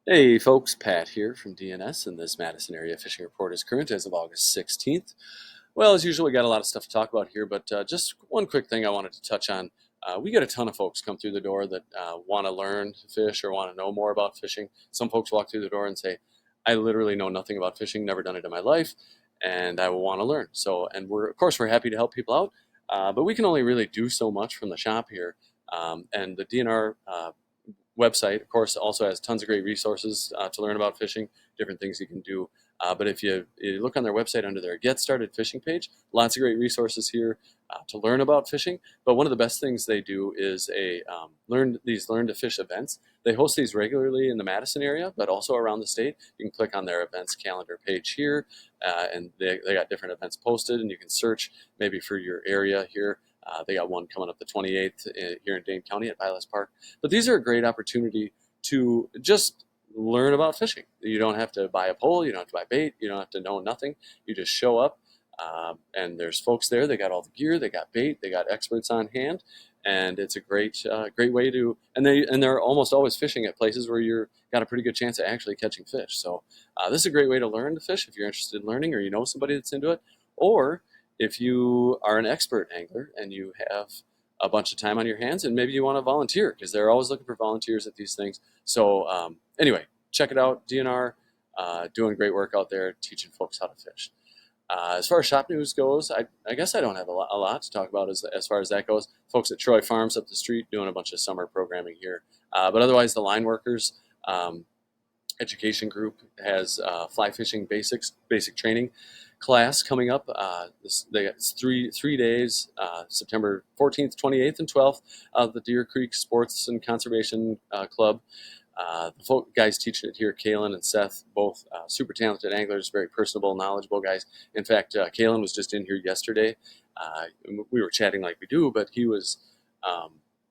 Hey folks, Pat here from DNS, and this Madison area fishing report is current as of August 16th. Well, as usual, we got a lot of stuff to talk about here, but just one quick thing I wanted to touch on. We get a ton of folks come through the door that want to learn to fish or want to know more about fishing. Some folks walk through the door and say, I literally know nothing about fishing, never done it in my life, and I want to learn. So, and of course, we're happy to help people out, but we can only really do so much from the shop here. And the DNR website, of course, also has tons of great resources to learn about fishing, different things you can do. But if you look on their website under their Get Started Fishing page, lots of great resources here to learn about fishing. But one of the best things they do is learn to fish events. They host these regularly in the Madison area, but also around the state. You can click on their events calendar page here, and they got different events posted, and you can search maybe for your area here. They got one coming up the 28th here in Dane County at Vilas Park. But these are a great opportunity to just learn about fishing. You don't have to buy a pole, you don't have to buy bait, you don't have to know nothing. You just show up, and there's folks there. They got all the gear, they got bait, they got experts on hand, and it's a great way to. And they're almost always fishing at places where you're got a pretty good chance of actually catching fish. So this is a great way to learn to fish if you're interested in learning, or you know somebody that's into it, or if you are an expert angler and you have a bunch of time on your hands and maybe you want to volunteer because they're always looking for volunteers at these things. So anyway, check it out. DNR doing great work out there teaching folks how to fish. As far as shop news goes, I guess I don't have a lot to talk about as far as that goes. Folks at Troy Farms up the street doing a bunch of summer programming here. But otherwise, the line workers education group has fly fishing basic training class coming up. It's three days, September 14th, 28th, and 12th, the Deer Creek Sports and Conservation Club. The guys teaching it here, Kalen and Seth, both super talented anglers, very personable, knowledgeable guys. In fact, Kalen was just in here yesterday. We were chatting like we do, but he was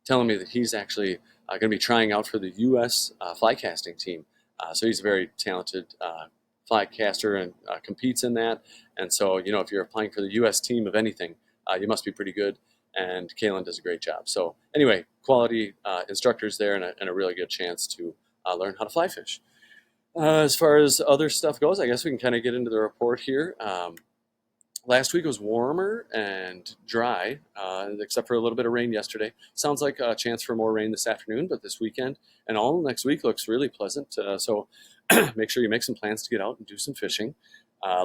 telling me that he's actually going to be trying out for the U.S. Fly casting team. So he's a very talented fly caster and competes in that. And so, if you're applying for the U.S. team of anything, you must be pretty good. And Kalen does a great job. So anyway, quality instructors there and a really good chance to learn how to fly fish. As far as other stuff goes, I guess we can kind of get into the report here. Last week was warmer and dry, except for a little bit of rain yesterday. Sounds like a chance for more rain this afternoon, but this weekend and all next week looks really pleasant. So make sure you make some plans to get out and do some fishing.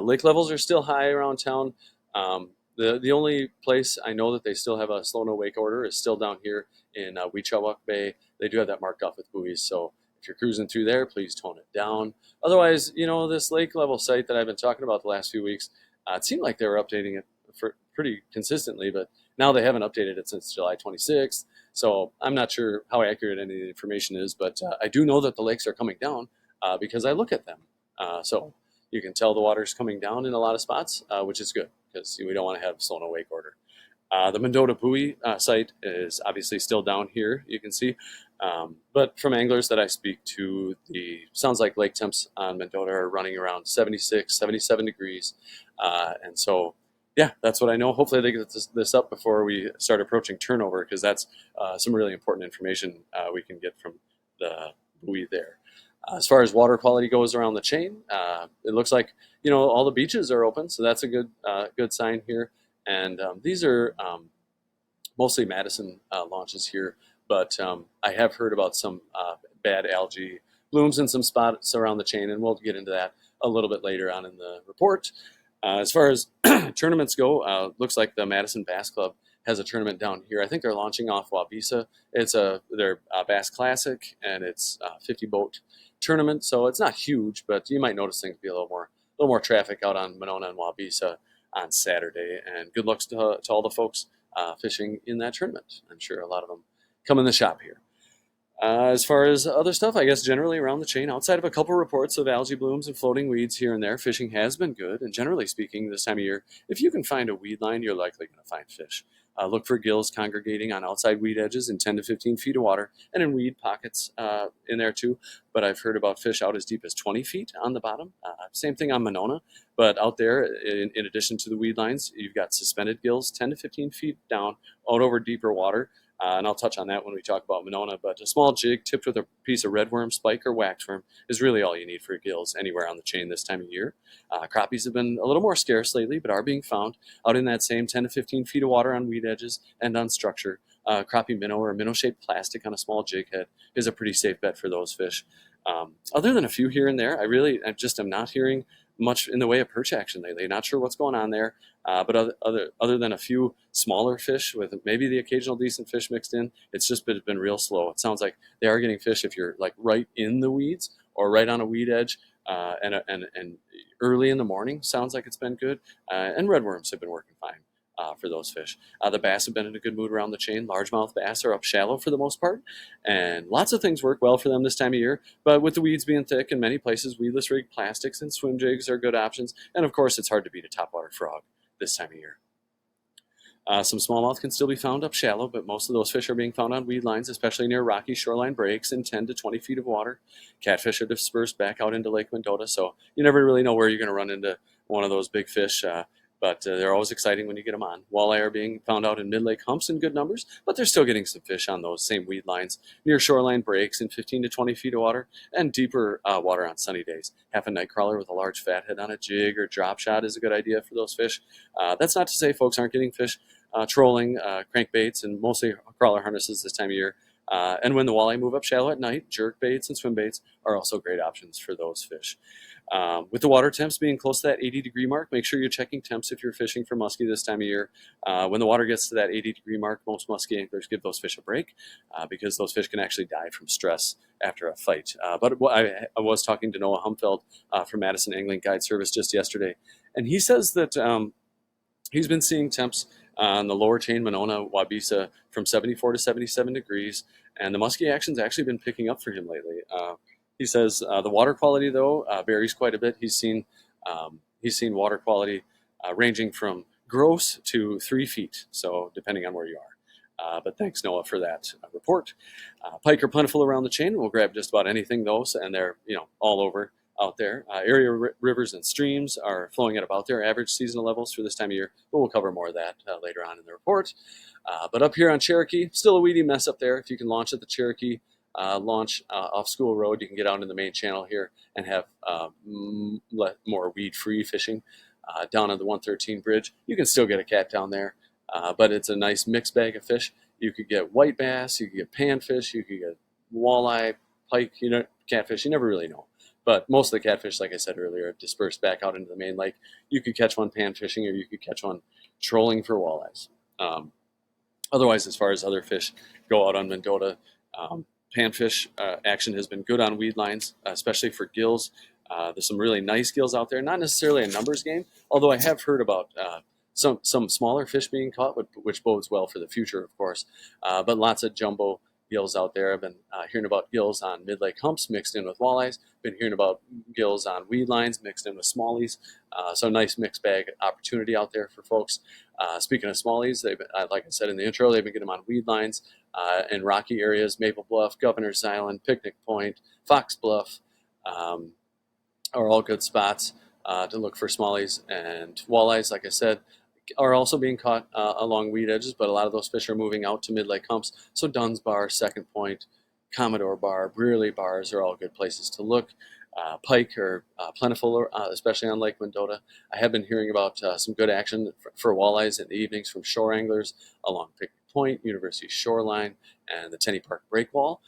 Lake levels are still high around town. The only place I know that they still have a slow no wake order is still down here in Weechawak Bay. They do have that marked off with buoys, so if you're cruising through there, please tone it down. Otherwise, this lake level site that I've been talking about the last few weeks, it seemed like they were updating it for pretty consistently, but now they haven't updated it since July 26th. So I'm not sure how accurate any of the information is, but I do know that the lakes are coming down because I look at them. So you can tell the water's coming down in a lot of spots, which is good because we don't want to have slow no wake order. The Mendota Buoy site is obviously still down here, you can see. But from anglers that I speak to, sounds like lake temps on Mendota are running around 76, 77 degrees. And so, yeah, that's what I know. Hopefully they get this up before we start approaching turnover because that's some really important information we can get from the buoy there. As far as water quality goes around the chain, it looks like all the beaches are open, so that's a good sign here. And these are mostly Madison launches here, but I have heard about some bad algae blooms in some spots around the chain, and we'll get into that a little bit later on in the report. As far as tournaments go, looks like the Madison Bass Club has a tournament down here. I think they're launching off Wabisa. It's their Bass Classic, and it's a 50 boat tournament, so it's not huge, but you might notice things be a little more traffic out on Monona and Wabisa on Saturday. And good luck to all the folks fishing in that tournament. I'm sure a lot of them come in the shop here. As far as other stuff, I guess generally around the chain, outside of a couple reports of algae blooms and floating weeds here and there, fishing has been good. And generally speaking, this time of year, if you can find a weed line, you're likely going to find fish. Look for gills congregating on outside weed edges in 10 to 15 feet of water and in weed pockets in there too. But I've heard about fish out as deep as 20 feet on the bottom. Same thing on Monona. But out there, in addition to the weed lines, you've got suspended gills 10 to 15 feet down out over deeper water. and I'll touch on that when we talk about Monona. But a small jig tipped with a piece of redworm, spike, or waxworm is really all you need for gills anywhere on the chain this time of year. Crappies have been a little more scarce lately, but are being found out in that same 10 to 15 feet of water on weed edges and on structure. Crappie minnow or minnow-shaped plastic on a small jig head is a pretty safe bet for those fish. Other than a few here and there, I just am not hearing much in the way of perch action lately. Not sure what's going on there, but other than a few smaller fish with maybe the occasional decent fish mixed in, it's just been real slow. It sounds like they are getting fish if you're like right in the weeds or right on a weed edge, and early in the morning. Sounds like it's been good, and redworms have been working fine. For those fish. The bass have been in a good mood around the chain. Largemouth bass are up shallow for the most part, and lots of things work well for them this time of year. But with the weeds being thick in many places, weedless rig plastics and swim jigs are good options. And of course, it's hard to beat a topwater frog this time of year. Some smallmouth can still be found up shallow, but most of those fish are being found on weed lines, especially near rocky shoreline breaks in 10 to 20 feet of water. Catfish are dispersed back out into Lake Mendota, so you never really know where you're going to run into one of those big fish. But they're always exciting when you get them on. Walleye are being found out in mid-lake humps in good numbers, but they're still getting some fish on those same weed lines near shoreline breaks in 15 to 20 feet of water and deeper water on sunny days. Half a night crawler with a large fathead on a jig or drop shot is a good idea for those fish. That's not to say folks aren't getting fish trolling, crankbaits, and mostly crawler harnesses this time of year. And when the walleye move up shallow at night, jerk baits and swim baits are also great options for those fish. With the water temps being close to that 80-degree mark, make sure you're checking temps if you're fishing for muskie this time of year. When the water gets to that 80-degree mark, most muskie anglers give those fish a break because those fish can actually die from stress after a fight. But I was talking to Noah Humfeld from Madison Angling Guide Service just yesterday, and he says that he's been seeing temps on the lower chain, Monona, Wabisa, from 74 to 77 degrees, and the muskie action's actually been picking up for him lately. He says the water quality, though, varies quite a bit. He's seen water quality ranging from gross to 3 feet, so depending on where you are. But thanks, Noah, for that report. Pike are plentiful around the chain. We'll grab just about anything, though, and they're all over out there. Area rivers and streams are flowing at about their average seasonal levels for this time of year, but we'll cover more of that later on in the report. But up here on Cherokee, still a weedy mess up there. If you can launch at the Cherokee launch off School Road, you can get out in the main channel here and have more weed-free fishing. Down on the 113 bridge, you can still get a cat down there, but it's a nice mixed bag of fish. You could get white bass, you could get panfish, you could get walleye, pike, catfish. You never really know. But most of the catfish, like I said earlier, have dispersed back out into the main lake. You could catch one pan fishing, or you could catch one trolling for walleyes. Otherwise, as far as other fish go out on Mendota, panfish action has been good on weed lines, especially for gills. There's some really nice gills out there. Not necessarily a numbers game, although I have heard about some smaller fish being caught, which bodes well for the future, of course. But lots of jumbo gills out there. I've been hearing about gills on mid-lake humps mixed in with walleyes. Been hearing about gills on weed lines mixed in with smallies. So nice mixed bag opportunity out there for folks. Speaking of smallies, like I said in the intro, they've been getting them on weed lines in rocky areas, Maple Bluff, Governor's Island, Picnic Point, Fox Bluff, are all good spots to look for smallies. And walleyes, like I said, are also being caught along weed edges, but a lot of those fish are moving out to mid-lake humps. So Dunn's Bar, Second Point, Commodore Bar, Brearley Bars are all good places to look. Pike are plentiful, especially on Lake Mendota. I have been hearing about some good action for walleyes in the evenings from shore anglers along Picnic Point, University Shoreline, and the Tenney Park Breakwall.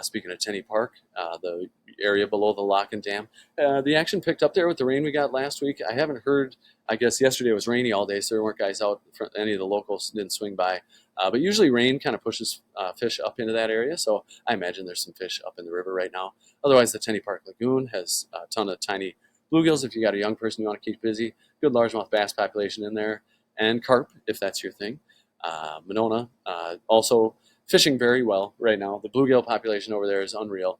Speaking of Tenney Park, the area below the lock and dam, the action picked up there with the rain we got last week. I haven't heard, I guess yesterday was rainy all day, so there weren't guys out. Any of the locals didn't swing by. But usually rain kind of pushes fish up into that area, so I imagine there's some fish up in the river right now. Otherwise, the Tenney Park Lagoon has a ton of tiny bluegills if you got a young person you want to keep busy. Good largemouth bass population in there, and carp if that's your thing. Monona also fishing very well right now. The bluegill population over there is unreal.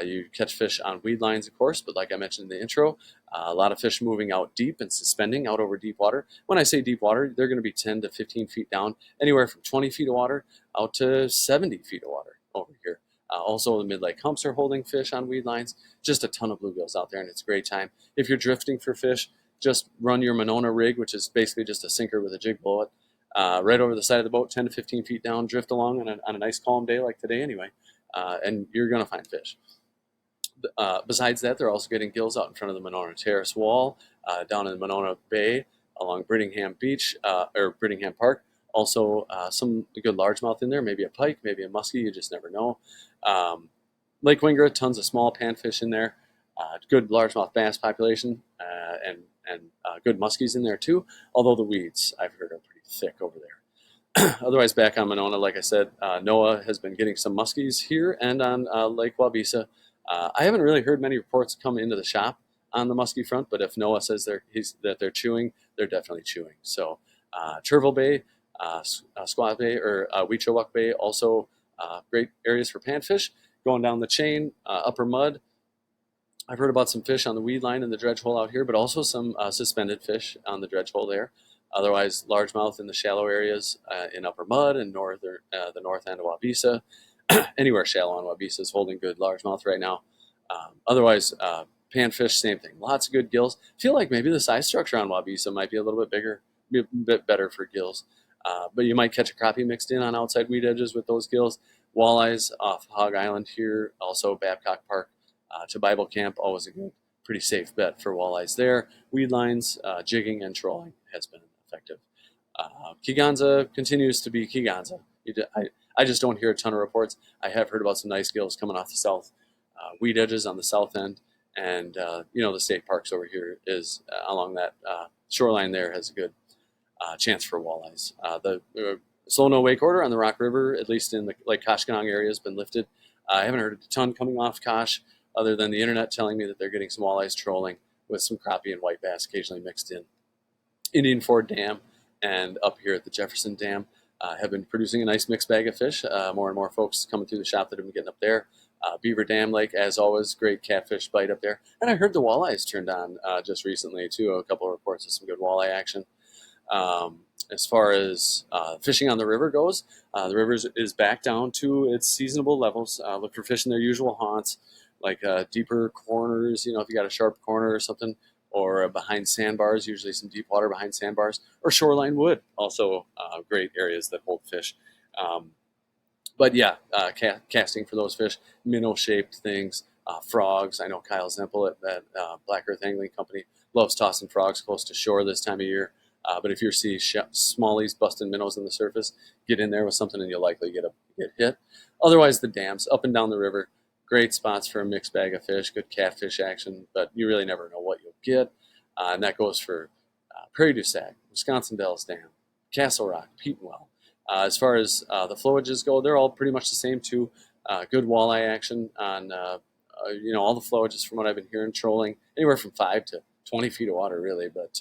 You catch fish on weed lines, of course, but like I mentioned in the intro, a lot of fish moving out deep and suspending out over deep water. When I say deep water, they're going to be 10 to 15 feet down, anywhere from 20 feet of water out to 70 feet of water over here. Also, the mid-lake humps are holding fish on weed lines. Just a ton of bluegills out there, and it's a great time. If you're drifting for fish, just run your Monona rig, which is basically just a sinker with a jig below it. right over the side of the boat, 10 to 15 feet down, drift along on a nice calm day like today anyway, and you're going to find fish. Besides that, they're also getting gills out in front of the Monona Terrace Wall, down in Monona Bay, along Brittingham Beach, or Brittingham Park. Also, some good largemouth in there, maybe a pike, maybe a muskie, you just never know. Lake Wingra, tons of small panfish in there. Good largemouth bass population, and good muskies in there too, although the weeds, I've heard, are pretty thick over there. Otherwise, back on Monona, like I said, NOAA has been getting some muskies here and on Lake Wabisa. I haven't really heard many reports come into the shop on the muskie front, but if NOAA says that they're chewing, they're definitely chewing. So Turville Bay, Squaw Bay, or Weechowuk Bay, also great areas for panfish. Going down the chain, Upper Mud, I've heard about some fish on the weed line in the dredge hole out here, but also some suspended fish on the dredge hole there. Otherwise, largemouth in the shallow areas in Upper Mud and the north end of Wabisa. Anywhere shallow on Wabisa is holding good largemouth right now. Otherwise, panfish, same thing. Lots of good gills. I feel like maybe the size structure on Wabisa might be a little bit bigger, be a bit better for gills. But you might catch a crappie mixed in on outside weed edges with those gills. Walleyes off Hog Island here, also Babcock Park to Bible Camp, always a good, pretty safe bet for walleyes there. Weed lines, jigging, and trolling has been effective. Keeganza continues to be Keeganza. I just don't hear a ton of reports. I have heard about some nice gills coming off the south weed edges on the south end, and the state parks over here is along that shoreline there has a good chance for walleyes. The slow no wake order on the Rock River, at least in the Lake Koshkonong area, has been lifted. I haven't heard a ton coming off Kosh, other than the internet telling me that they're getting some walleyes trolling with some crappie and white bass occasionally mixed in. Indian Ford Dam and up here at the Jefferson Dam have been producing a nice mixed bag of fish. More and more folks coming through the shop that have been getting up there. Beaver Dam Lake, as always, great catfish bite up there. And I heard the walleyes turned on just recently, too. A couple of reports of some good walleye action. As far as fishing on the river goes, the river is back down to its seasonable levels. Look for fish in their usual haunts, like deeper corners, if you got a sharp corner or something, or behind sandbars, usually some deep water behind sandbars, or shoreline wood, also great areas that hold fish. But yeah, casting for those fish, minnow-shaped things, frogs. I know Kyle Zempel at Black Earth Angling Company loves tossing frogs close to shore this time of year. But if you see smallies busting minnows in the surface, get in there with something and you'll likely get hit. Otherwise, the dams up and down the river, great spots for a mixed bag of fish, good catfish action, but you really never know what you'll get. And that goes for Prairie du Sac, Wisconsin Dells Dam, Castle Rock, Petenwell. As far as the flowages go, they're all pretty much the same too. Good walleye action on all the flowages from what I've been hearing, trolling anywhere from 5 to 20 feet of water really, but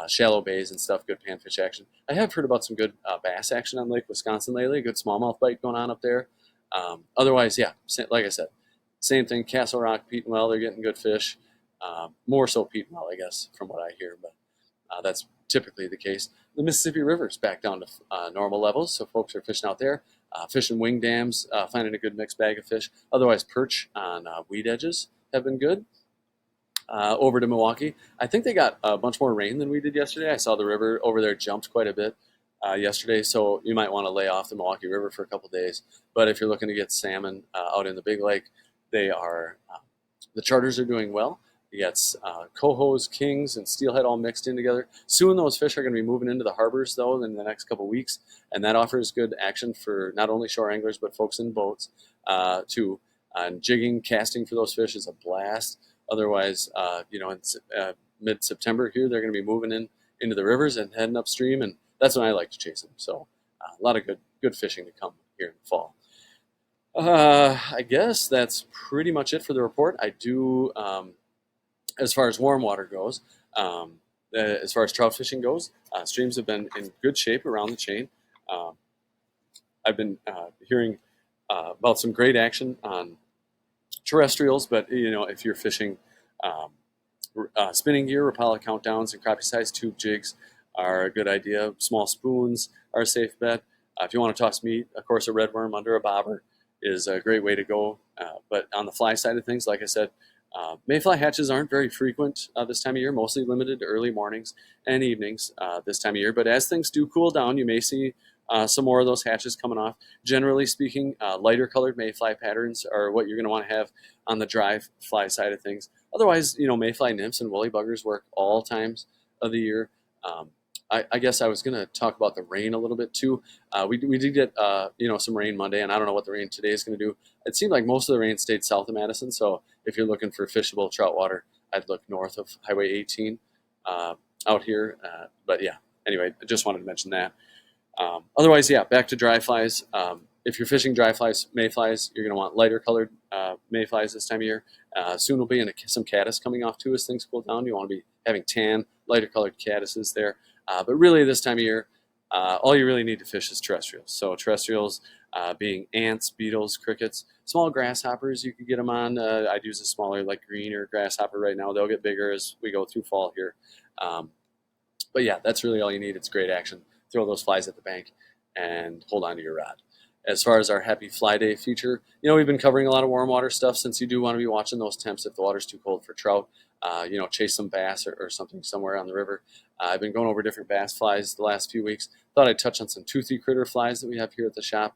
shallow bays and stuff, good panfish action. I have heard about some good bass action on Lake Wisconsin lately, good smallmouth bite going on up there. Otherwise, yeah, like I said, same thing, Castle Rock, Petenwell, they're getting good fish. More so Petenwell, I guess, from what I hear, but that's typically the case. The Mississippi River's back down to normal levels, so folks are fishing out there. Fishing wing dams, finding a good mixed bag of fish. Otherwise, perch on weed edges have been good. Over to Milwaukee, I think they got a bunch more rain than we did yesterday. I saw the river over there jumped quite a bit yesterday, so you might want to lay off the Milwaukee River for a couple days. But if you're looking to get salmon out in the Big Lake, they are the charters are doing well. You got cohos, kings, and steelhead all mixed in together. Soon those fish are going to be moving into the harbors, though, in the next couple of weeks, and that offers good action for not only shore anglers but folks in boats too. And jigging, casting for those fish is a blast. Otherwise, in mid-September here, they're going to be moving into the rivers and heading upstream, and that's when I like to chase them. So a lot of good fishing to come here in the fall. I guess that's pretty much it for the report. I do, as far as warm water goes, as far as trout fishing goes, streams have been in good shape around the chain. I've been hearing about some great action on terrestrials, but if you're fishing spinning gear, Rapala countdowns, and crappie-sized tube jigs are a good idea. Small spoons are a safe bet. If you want to toss meat, of course, a red worm under a bobber is a great way to go. But on the fly side of things, like I said, Mayfly hatches aren't very frequent this time of year, mostly limited to early mornings and evenings this time of year. But as things do cool down, you may see some more of those hatches coming off. Generally speaking, lighter colored mayfly patterns are what you're going to want to have on the dry fly side of things. Otherwise, mayfly nymphs and woolly buggers work all times of the year. Um, I guess I was going to talk about the rain a little bit too. We did get some rain Monday, and I don't know what the rain today is going to do. It seemed like most of the rain stayed south of Madison, so if you're looking for fishable trout water, I'd look north of Highway 18 out here. But yeah, anyway, I just wanted to mention that. Otherwise, yeah, back to dry flies. If you're fishing dry flies, mayflies, you're going to want lighter colored mayflies this time of year. Soon we'll be in some caddis coming off too as things cool down. You want to be having tan, lighter colored caddises there. But really, this time of year, all you really need to fish is terrestrials. So terrestrials being ants, beetles, crickets, small grasshoppers. You could get them on. I'd use a smaller, like green or grasshopper right now. They'll get bigger as we go through fall here. But yeah, that's really all you need. It's great action. Throw those flies at the bank and hold on to your rod. As far as our Happy Fly Day feature, we've been covering a lot of warm water stuff since you do want to be watching those temps if the water's too cold for trout. Chase some bass or something somewhere on the river. I've been going over different bass flies the last few weeks. Thought I'd touch on some toothy critter flies that we have here at the shop.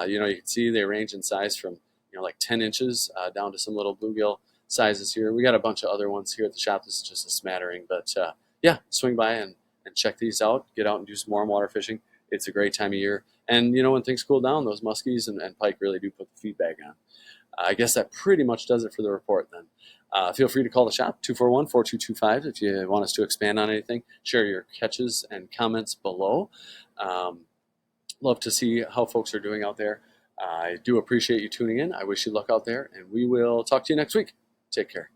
You can see they range in size from like 10 inches down to some little bluegill sizes here. We got a bunch of other ones here at the shop. This is just a smattering, but yeah, swing by and check these out. Get out and do some warm water fishing. It's a great time of year. And when things cool down, those muskies and pike really do put the feed bag on. I guess that pretty much does it for the report then. Feel free to call the shop, 241-4225, if you want us to expand on anything. Share your catches and comments below. Love to see how folks are doing out there. I do appreciate you tuning in. I wish you luck out there, and we will talk to you next week. Take care.